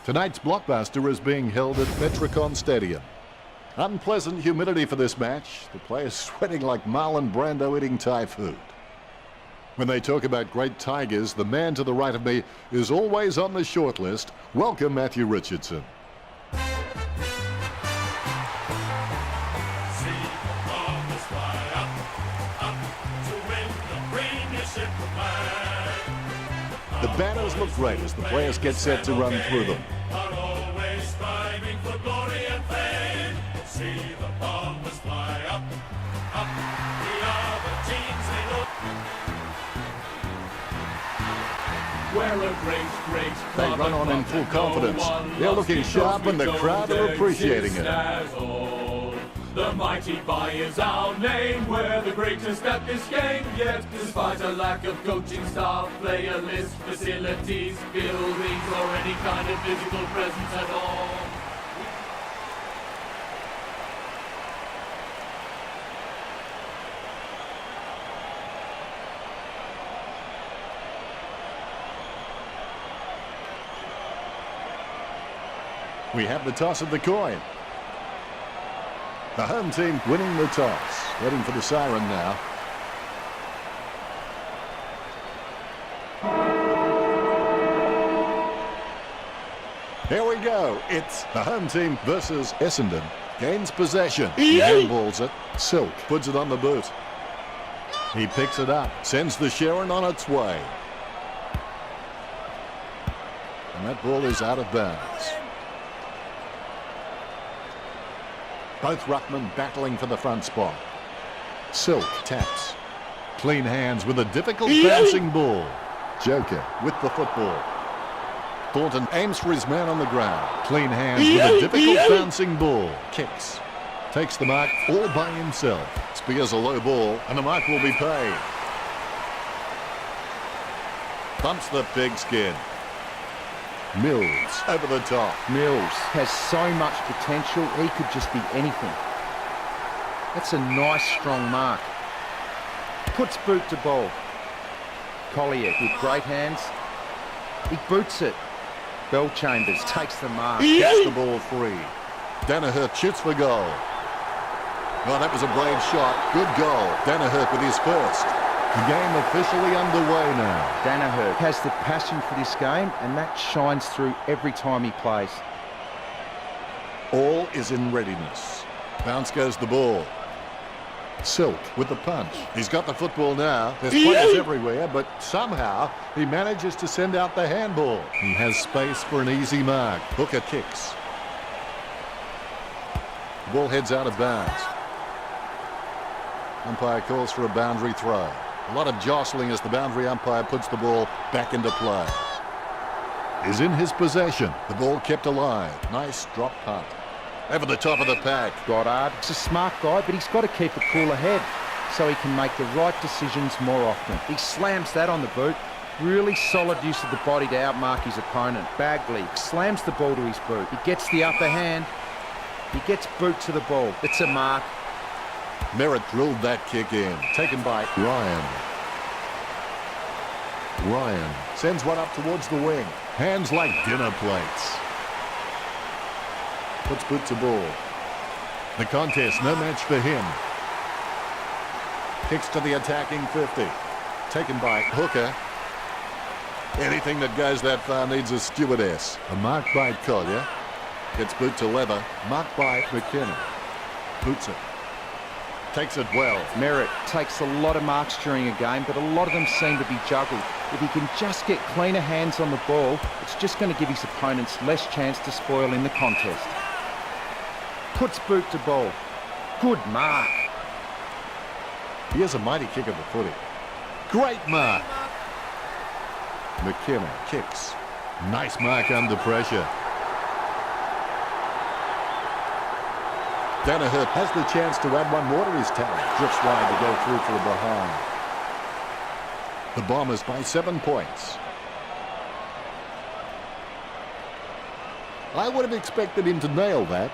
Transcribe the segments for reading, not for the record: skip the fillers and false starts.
Tonight's blockbuster is being held at Metricon Stadium. Unpleasant humidity for this match. The players sweating like Marlon Brando eating Thai food. When they talk about great Tigers, the man to the right of me is always on the short list. Welcome, Matthew Richardson. The banners look great as the players get set to run through them. They run on in full confidence. They're looking sharp and the crowd are appreciating it. The mighty Bai is our name. We're the greatest at this game. Yet, despite a lack of coaching staff, player list, facilities, buildings, or any kind of physical presence at all, we have the toss of the coin. The home team winning the toss. Heading for the siren now. Here we go. It's the home team versus Essendon. Gains possession. He handballs it. Silk puts it on the boot. He picks it up. Sends the Sharon on its way. And that ball is out of bounds. Both ruckmen battling for the front spot. Silk taps. Clean hands with a difficult bouncing ball. Joker with the football. Thornton aims for his man on the ground. Clean hands with a difficult bouncing ball. Kicks. Takes the mark all by himself. Spears a low ball and the mark will be paid. Thumps the pigskin. Mills over the top. Mills has so much potential, he could just be anything. That's a nice strong mark. Puts boot to ball. Collier with great hands. He boots it. Bellchambers takes the mark. Gets the ball free. Danaher shoots for goal. Oh, that was a brave shot. Good goal. Danaher with his first. The game officially underway now. Danaher has the passion for this game and that shines through every time he plays. All is in readiness. Bounce goes the ball. Silk with the punch. He's got the football now. There's players everywhere, but somehow he manages to send out the handball. He has space for an easy mark. Hooker kicks. The ball heads out of bounds. Umpire calls for a boundary throw. A lot of jostling as the boundary umpire puts the ball back into play. Is in his possession. The ball kept alive. Nice drop punt. Over the top of the pack. Goddard, he's a smart guy, but he's got to keep a cooler head so he can make the right decisions more often. He slams that on the boot. Really solid use of the body to outmark his opponent. Bagley slams the ball to his boot. He gets the upper hand. He gets boot to the ball. It's a mark. Merritt drilled that kick in. Taken by Ryan. Ryan sends one up towards the wing. Hands like dinner plates. Puts boot to ball. The contest, no match for him. Kicks to the attacking 50. Taken by Hooker. Anything that goes that far needs a stewardess. A mark by Collier. Gets boot to leather. Marked by McKenna. Boots it. Takes it well. Merritt takes a lot of marks during a game, but a lot of them seem to be juggled. If he can just get cleaner hands on the ball, it's just going to give his opponents less chance to spoil in the contest. Puts boot to ball. Good mark. He has a mighty kick of the footy. Great mark. McKenna kicks. Nice mark under pressure. Danaher has the chance to add one more to his tally. Drifts wide to go through for a behind. The Bombers by 7 points. I would have expected him to nail that.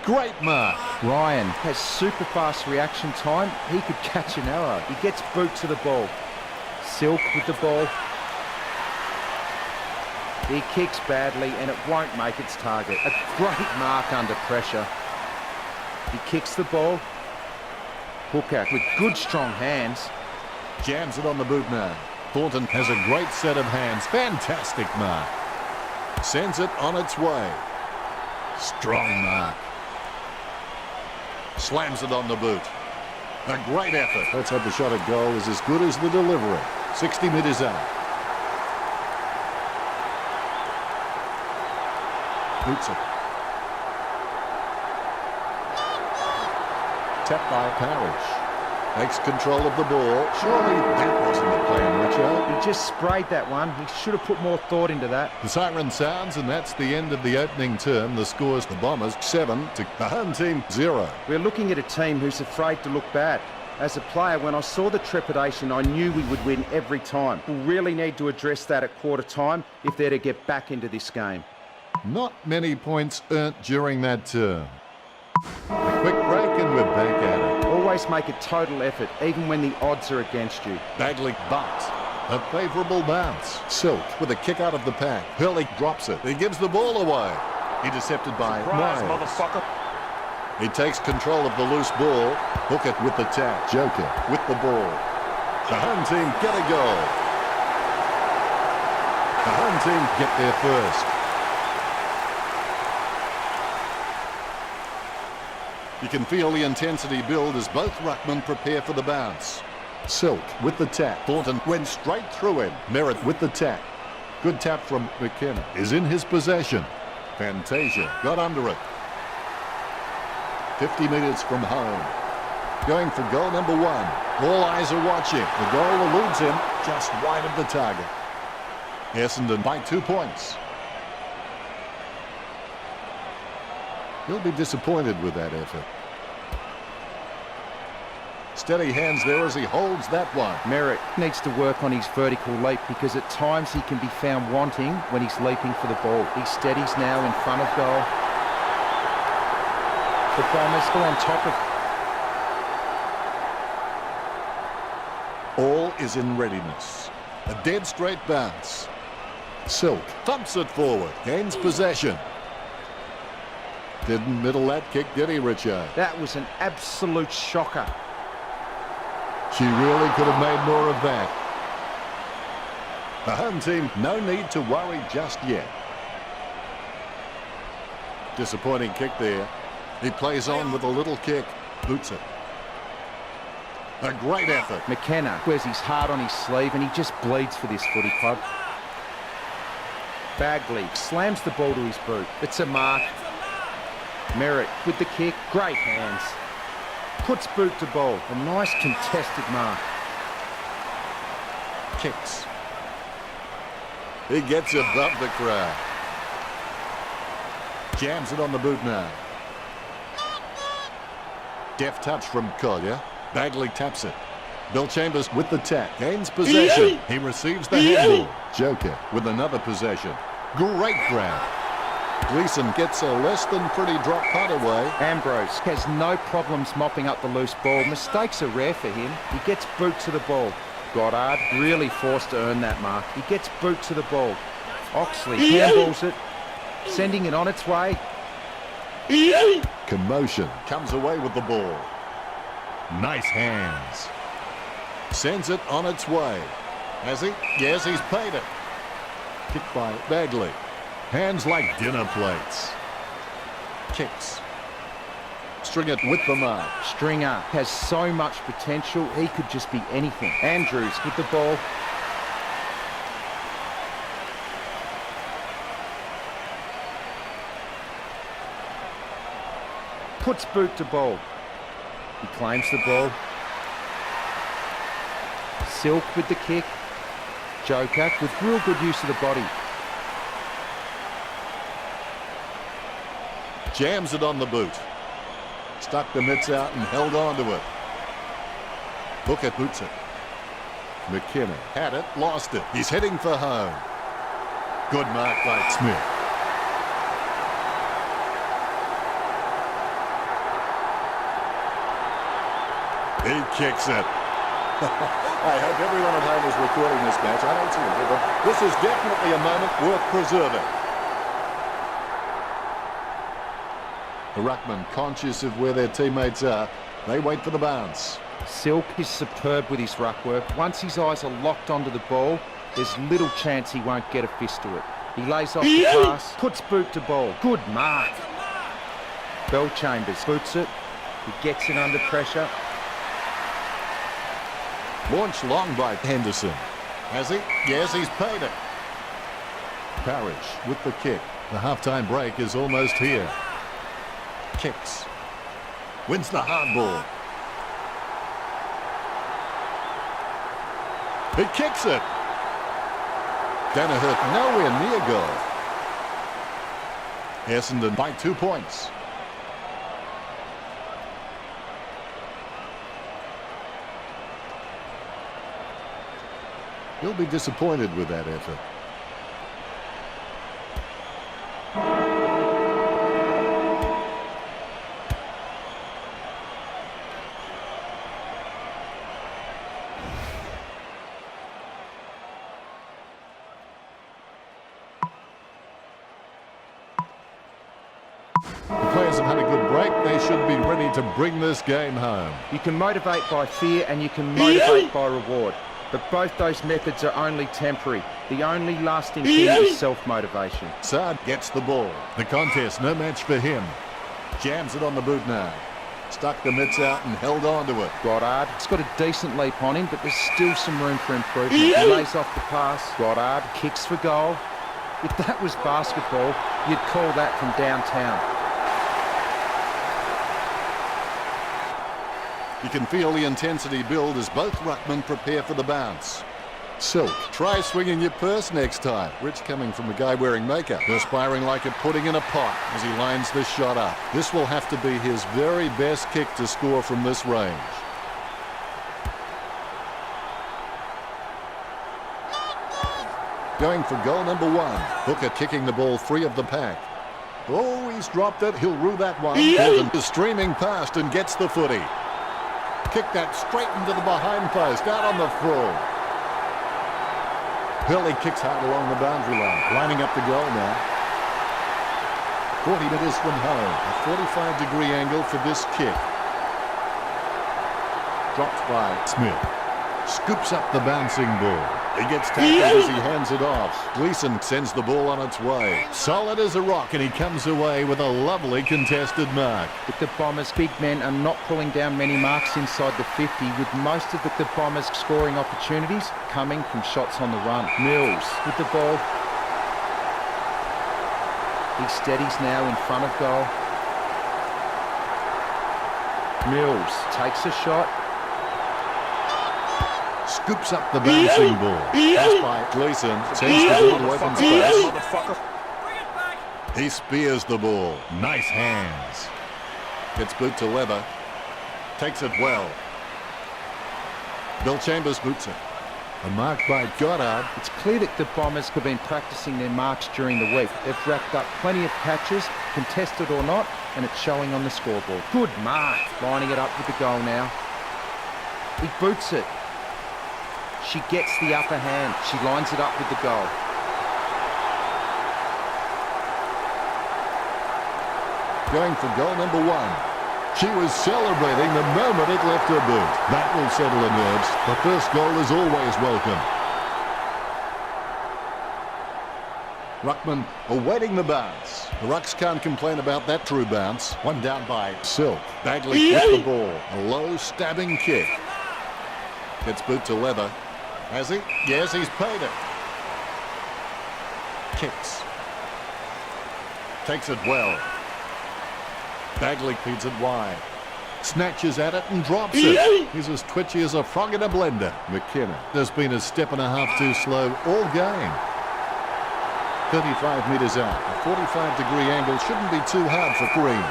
Great mark. Ryan has super fast reaction time. He could catch an arrow. He gets boot to the ball. Silk with the ball. He kicks badly and it won't make its target. A great mark under pressure. He kicks the ball. Hooker with good strong hands. Jams it on the boot now. Thornton has a great set of hands. Fantastic mark. Sends it on its way. Strong mark. Slams it on the boot. A great effort. Let's hope the shot at goal is as good as the delivery. 60 metres out. Boots it. Tapped by Parrish. Takes control of the ball. Surely that wasn't the plan, Richard. He just sprayed that one. He should have put more thought into that. The siren sounds, and that's the end of the opening term. The score's the Bombers 7 to the home team 0. We're looking at a team who's afraid to look bad. As a player, when I saw the trepidation, I knew we would win every time. We'll really need to address that at quarter time if they're to get back into this game. Not many points earned during that term. A quick break and we're back at it. Always make a total effort, even when the odds are against you. Bagley bunts. A favourable bounce. Silk with a kick out of the pack. Hurley drops it. He gives the ball away. Intercepted by Myers. Motherfucker. He takes control of the loose ball. Hook it with the tap. Joker with the ball. The home team get a goal. The home team get there first. You can feel the intensity build as both ruckmen prepare for the bounce. Silk with the tap. Thornton went straight through him. Merritt with the tap. Good tap from McKenna. Is in his possession. Fantasia got under it. 50 metres from home. Going for goal number 1. All eyes are watching. The goal eludes him just wide of the target. Essendon by 2 points. He'll be disappointed with that effort. Steady hands there as he holds that one. Merritt needs to work on his vertical leap because at times he can be found wanting when he's leaping for the ball. He steadies now in front of goal. The Bombers still on top of. All is in readiness. A dead straight bounce. Silk thumps it forward. Gains possession. Didn't middle that kick, did he, Richard? That was an absolute shocker. She really could have made more of that. The home team, no need to worry just yet. Disappointing kick there. He plays on with a little kick. Boots it. A great effort. McKenna wears his heart on his sleeve and he just bleeds for this footy club. Bagley slams the ball to his boot. It's a mark. Merritt with the kick. Great hands. Puts boot to ball. A nice contested mark. Kicks. He gets above the crowd. Jams it on the boot now. Deft touch from Collier. Bagley taps it. Bill Chambers with the tap. Gains possession. He receives the handball. Joker with another possession. Great grab. Gleeson gets a less than pretty drop putt away. Ambrose has no problems mopping up the loose ball. Mistakes are rare for him. He gets boot to the ball. Goddard really forced to earn that mark. He gets boot to the ball. Oxley handballs it, sending it on its way. Commotion. Comes away with the ball. Nice hands. Sends it on its way. Has he? Yes, he's paid it. Kicked by Bagley. Hands like dinner plates. Kicks. Stringer with the mark. Stringer has so much potential, he could just be anything. Andrews with the ball. Puts boot to ball. He claims the ball. Silk with the kick. Joker with real good use of the body. Jams it on the boot. Stuck the mitts out and held on to it. Hooker boots it. McKenna had it, lost it. He's heading for home. Good mark by Smith. He kicks it. I hope everyone at home is recording this match. I don't see it, but this is definitely a moment worth preserving. The ruckman, conscious of where their teammates are, they wait for the bounce. Silk is superb with his ruck work. Once his eyes are locked onto the ball, there's little chance he won't get a fist to it. He lays off the pass, puts boot to ball. Good mark. Chambers boots it. He gets it under pressure. Launched long by Henderson. Has he? Yes, he's paid it. Parrish with the kick. The half-time break is almost here. Kicks. Wins the hard ball. He kicks it. Danaher nowhere near goal. Essendon by 2 points. He'll be disappointed with that effort. The players have had a good break. They should be ready to bring this game home. You can motivate by fear and you can motivate by reward. But both those methods are only temporary. The only lasting thing is self-motivation. Saad gets the ball. The contest, no match for him. Jams it on the boot now. Stuck the mitts out and held on to it. Goddard, it's got a decent leap on him, but there's still some room for improvement. He lays off the pass. Goddard kicks for goal. If that was basketball, you'd call that from downtown. You can feel the intensity build as both ruckmen prepare for the bounce. Silk, try swinging your purse next time. Rich coming from a guy wearing makeup, perspiring like a pudding in a pot as he lines this shot up. This will have to be his very best kick to score from this range. Going for goal number 1. Hooker kicking the ball free of the pack. Oh, he's dropped it. He'll rue that one. Bolton is streaming past and gets the footy. Kick that straight into the behind post, out on the full. Hurley kicks hard along the boundary line, lining up the goal now. 40 metres from home, a 45-degree angle for this kick. Dropped by Smith. Scoops up the bouncing ball. He gets tackled as he hands it off. Gleeson sends the ball on its way. Solid as a rock, and he comes away with a lovely contested mark. With the Bombers, big men are not pulling down many marks inside the 50, with most of the Bombers scoring opportunities coming from shots on the run. Mills with the ball. He steadies now in front of goal. Mills takes a shot. Scoops up the bouncing ball. Pass by Gleeson. Sends the ball to open space. He spears the ball. Nice hands. Gets boot to leather. Takes it well. Bill Chambers boots it. A mark by Goddard. It's clear that the Bombers have been practicing their marks during the week. They've racked up plenty of catches, contested or not, and it's showing on the scoreboard. Good mark. Lining it up with the goal now. He boots it. She gets the upper hand. She lines it up with the goal. Going for goal number 1. She was celebrating the moment it left her boot. That will settle her nerves. The first goal is always welcome. Ruckman awaiting the bounce. The Rucks can't complain about that true bounce. One down by Silk. Bagley with the ball. A low stabbing kick. Gets boot to leather. Has he? Yes, he's paid it. Kicks. Takes it well. Bagley feeds it wide. Snatches at it and drops it. He's as twitchy as a frog in a blender. McKenna has been a step and a half too slow all game. 35 metres out. A 45-degree angle shouldn't be too hard for Green.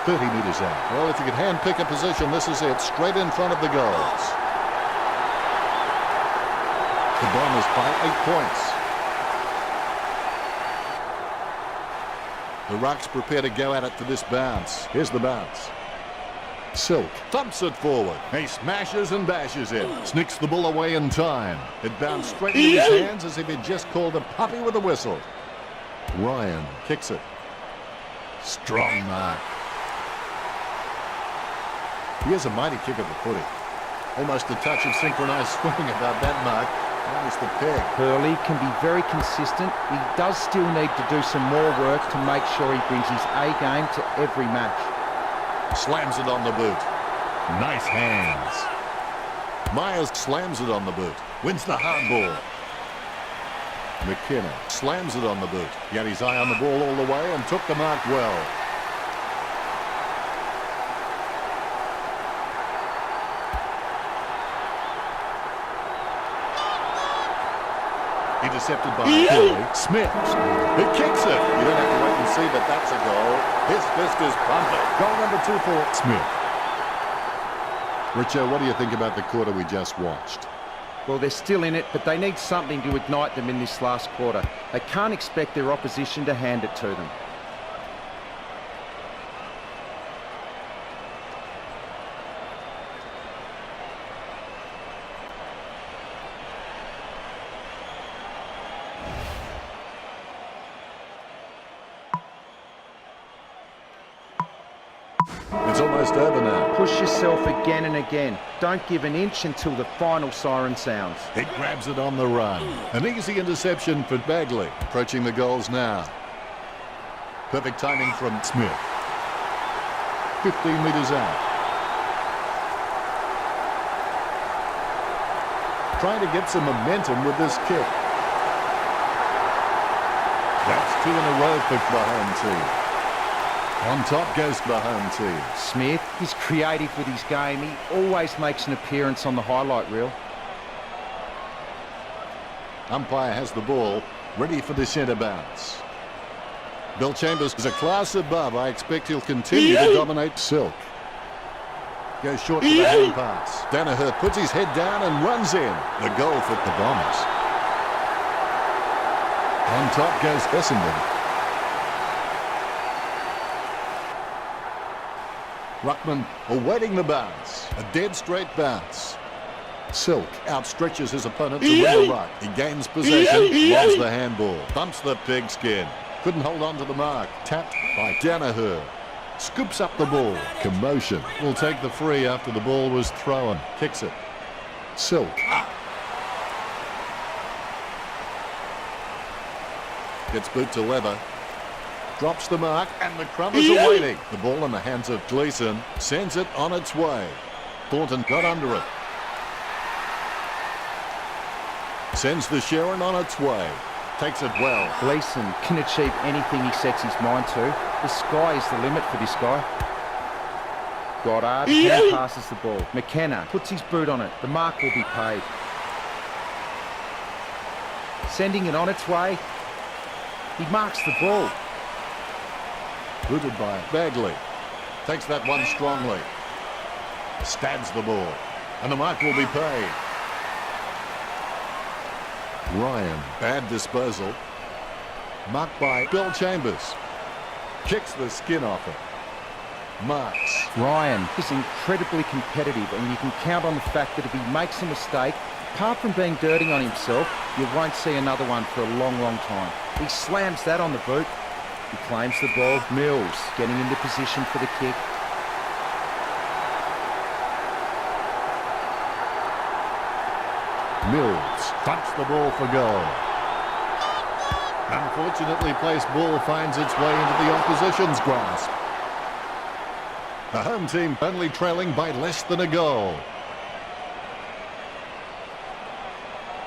30 metres out. Well, if you could hand-pick a position, this is it. Straight in front of the goals. The Bombers by 8 points. The Rucks prepare to go at it for this bounce. Here's the bounce. Silk thumps it forward. He smashes and bashes it. Snicks the ball away in time. It bounced straight into his hands as if he'd just called a puppy with a whistle. Ryan kicks it. Strong mark. He has a mighty kick at the footy. Almost a touch of synchronised swimming about that mark. Minus the peg. Hurley can be very consistent. He does still need to do some more work to make sure he brings his A game to every match. Slams it on the boot. Nice hands. Myers slams it on the boot. Wins the hardball. McKenna slams it on the boot. He had his eye on the ball all the way and took the mark well. Intercepted by Hurley. Smith. He kicks it. You don't have to wait and see, but that's a goal. His fist is pumping. Goal number 2 for Smith. Richo, what do you think about the quarter we just watched? Well, they're still in it, but they need something to ignite them in this last quarter. They can't expect their opposition to hand it to them. It's almost over now. Push yourself again and again. Don't give an inch until the final siren sounds. He grabs it on the run. An easy interception for Bagley. Approaching the goals now. Perfect timing from Smith. 15 metres out. Trying to get some momentum with this kick. That's 2 in a row for the home team. On top goes the home team. Smith is creative with his game. He always makes an appearance on the highlight reel. Umpire has the ball, ready for the centre bounce. Bill Chambers is a class above. I expect he'll continue to dominate. Silk goes short for the hand pass. Danaher puts his head down and runs in. The goal for the Bombers. On top goes Essendon. Ruckman awaiting the bounce. A dead straight bounce. Silk outstretches his opponent to win the ruck. He gains possession, lobs the handball, bumps the pigskin. Couldn't hold on to the mark. Tapped by Danaher. Scoops up the ball. Commotion. Will take the free after the ball was thrown. Kicks it. Silk. Gets boot to Weber. Drops the mark and the Crummers are waiting. The ball in the hands of Gleeson. Sends it on its way. Thornton got under it. Sends the Sharon on its way. Takes it well. Gleeson can achieve anything he sets his mind to. The sky is the limit for this guy. Goddard hand passes the ball. McKenna puts his boot on it. The mark will be paid. Sending it on its way. He marks the ball. Rooted by Bagley. Takes that one strongly. Stabs the ball. And the mark will be paid. Ryan, bad disposal. Marked by Bill Chambers. Kicks the skin off it. Marks. Ryan is incredibly competitive, and you can count on the fact that if he makes a mistake, apart from being dirty on himself, you won't see another one for a long, long time. He slams that on the boot. He claims the ball. Mills getting into position for the kick. Mills thumps the ball for goal. Unfortunately placed ball finds its way into the opposition's grasp. The home team only trailing by less than a goal.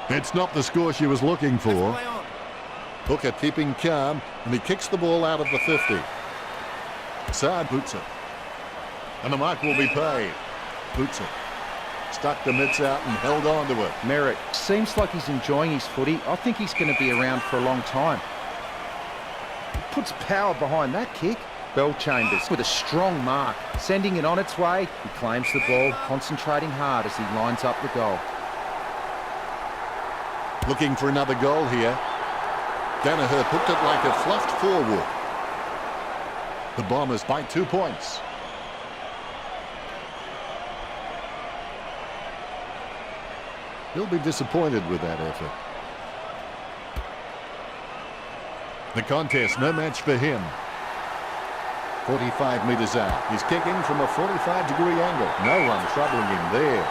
It's not the score she was looking for. Hooker keeping calm, and he kicks the ball out of the 50. Saad boots it. And the mark will be paid. Boots it. Stuck the mitts out and held on to it. Merritt seems like he's enjoying his footy. I think he's going to be around for a long time. He puts power behind that kick. Bell Chambers with a strong mark. Sending it on its way. He claims the ball, concentrating hard as he lines up the goal. Looking for another goal here. Danaher hooked it like a fluffed forward. The Bombers by 2 points. He'll be disappointed with that effort. The contest, no match for him. 45 metres out. He's kicking from a 45-degree angle. No one troubling him there.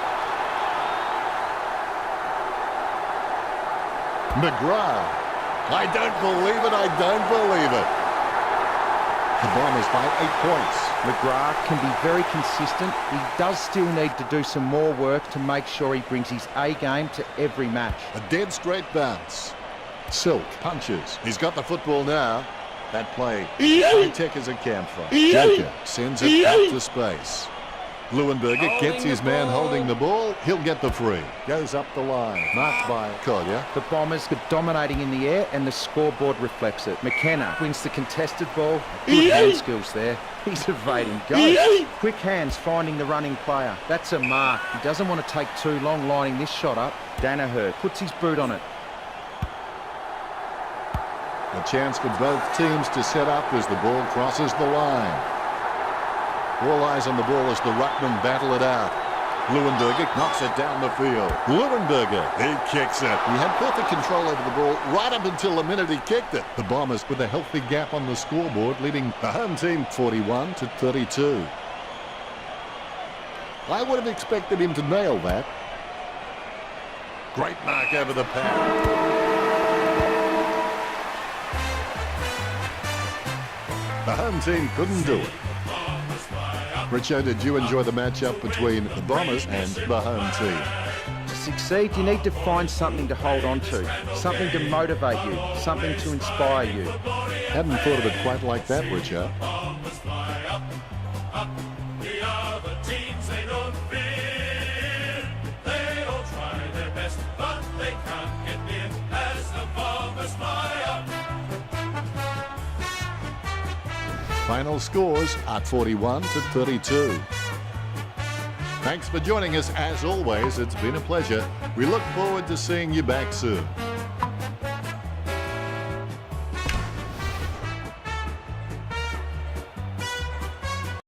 McGrath. I don't believe it. I don't believe it. The Bombers by 8 points. McGrath can be very consistent. He does still need to do some more work to make sure he brings his A game to every match. A dead straight bounce. Silk punches. He's got the football now. That play, high tech as a campfire. Joker sends it out to space. Leuenberger gets his man holding the ball. He'll get the free. Goes up the line. Marked by Collier. The Bombers are dominating in the air and the scoreboard reflects it. McKenna wins the contested ball. Good hand skills there. He's evading. Goes. Quick hands finding the running player. That's a mark. He doesn't want to take too long lining this shot up. Danaher puts his boot on it. A chance for both teams to set up as the ball crosses the line. All eyes on the ball as the ruckmen battle it out. Leuenberger knocks it down the field. Leuenberger, he kicks it. He had perfect control over the ball right up until the minute he kicked it. The Bombers with a healthy gap on the scoreboard, leading the home team 41-32. I would have expected him to nail that. Great mark over the pad. The home team couldn't do it. Richo, did you enjoy the matchup between the Bombers and the home team? To succeed, you need to find something to hold on to, something to motivate you, something to inspire you. Hadn't thought of it quite like that, Richo. Final scores are 41-32. Thanks for joining us as always. It's been a pleasure. We look forward to seeing you back soon.